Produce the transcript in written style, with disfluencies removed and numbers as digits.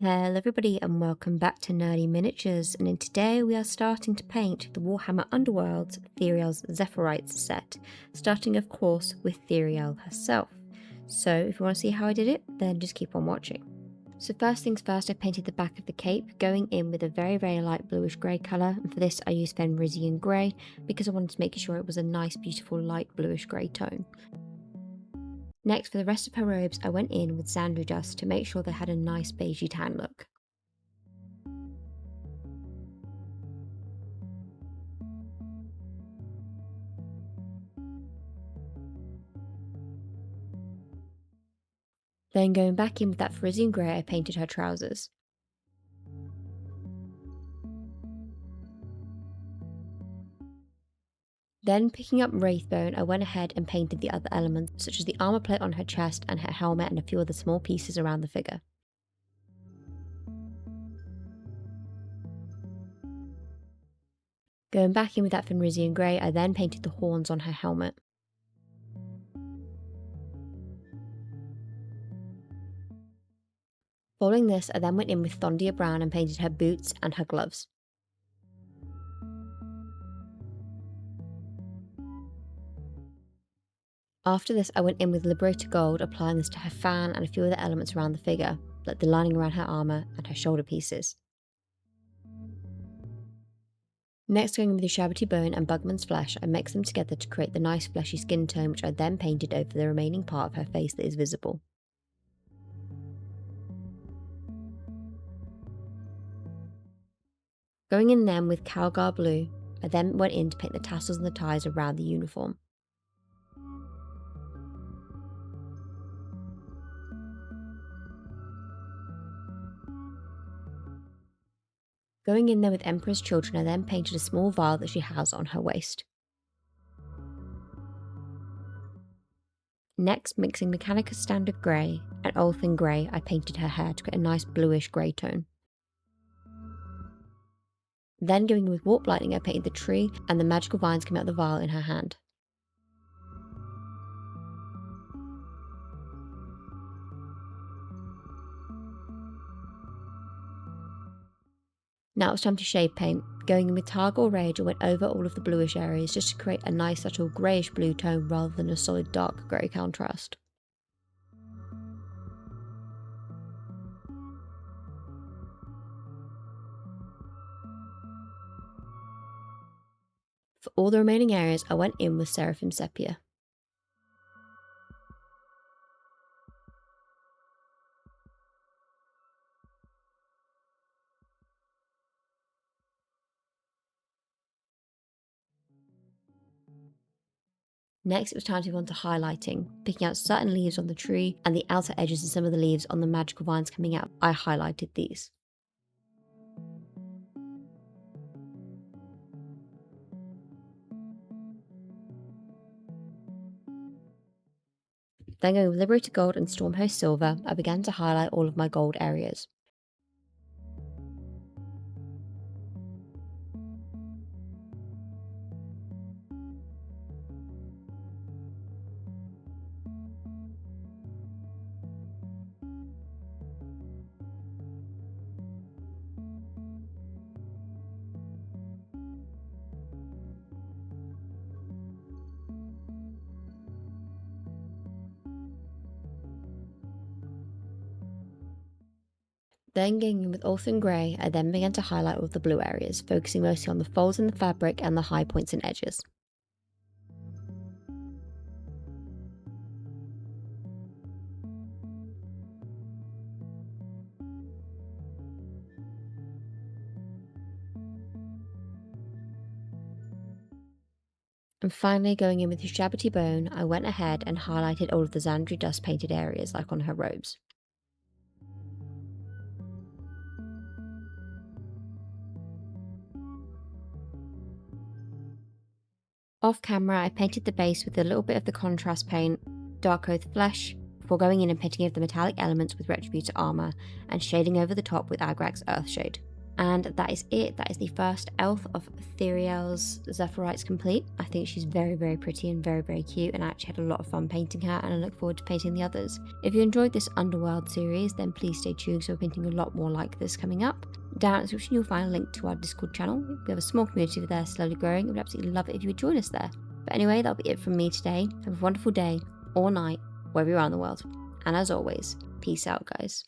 Hello everybody and welcome back to Nerdy Miniatures, and in today we are starting to paint the Warhammer Underworld Thyrielle's Zephyrites set, starting of course with Thyrielle herself. So if you want to see how I did it, then just keep on watching. So first things first, I painted the back of the cape, going in with a very light bluish grey colour, and for this I used Fenrisian grey because I wanted to make sure it was a nice beautiful light bluish grey tone. Next, for the rest of her robes, I went in with Xandri dust to make sure they had a nice beigey tan look. Then going back in with that Frisian grey, I painted her trousers. Then picking up Wraithbone, I went ahead and painted the other elements, such as the armour plate on her chest and her helmet and a few other small pieces around the figure. Going back in with that Fenrisian grey, I then painted the horns on her helmet. Following this, I then went in with Thondia Brown and painted her boots and her gloves. After this, I went in with Liberator Gold, applying this to her fan and a few other elements around the figure, like the lining around her armour and her shoulder pieces. Next, going in with the Shabbity Bone and Bugman's Flesh, I mixed them together to create the nice fleshy skin tone, which I then painted over the remaining part of her face that is visible. Going in then with Calgar Blue, I then went in to paint the tassels and the ties around the uniform. Going in there with Emperor's Children, I then painted a small vial that she has on her waist. Next, mixing Mechanicus Standard Grey and Olthin Grey, I painted her hair to get a nice bluish grey tone. Then going in with Warp Lightning, I painted the tree and the magical vines coming out of the vial in her hand. Now it's time to shade paint. Going in with Targor Rage, I went over all of the bluish areas just to create a nice subtle greyish blue tone rather than a solid dark grey contrast. For all the remaining areas, I went in with Seraphim Sepia. Next, it was time to move on to highlighting, picking out certain leaves on the tree and the outer edges of some of the leaves on the magical vines coming out. I highlighted these. Then going with Liberator Gold and Stormhost Silver, I began to highlight all of my gold areas. Then going in with Orphan Grey, I then began to highlight all of the blue areas, focusing mostly on the folds in the fabric and the high points and edges. And finally, going in with Shabbity Bone, I went ahead and highlighted all of the Xandri dust painted areas like on her robes. Off camera, I painted the base with a little bit of the contrast paint, Dark Oath Flesh, before going in and painting over the metallic elements with Retributor armour and shading over the top with Agrak's Earthshade. And that is it. That is the first elf of Thyrielle's Zephyrites complete. I think she's very, very pretty and very, very cute, and I actually had a lot of fun painting her, and I look forward to painting the others. If you enjoyed this Underworld series, then please stay tuned, so we're painting a lot more like this coming up. Down in the description you'll find a link to our Discord channel. We have a small community over there, slowly growing. We'd absolutely love it if you would join us there. But anyway, that'll be it from me today. Have a wonderful day or night, wherever you are in the world. And as always, peace out, guys.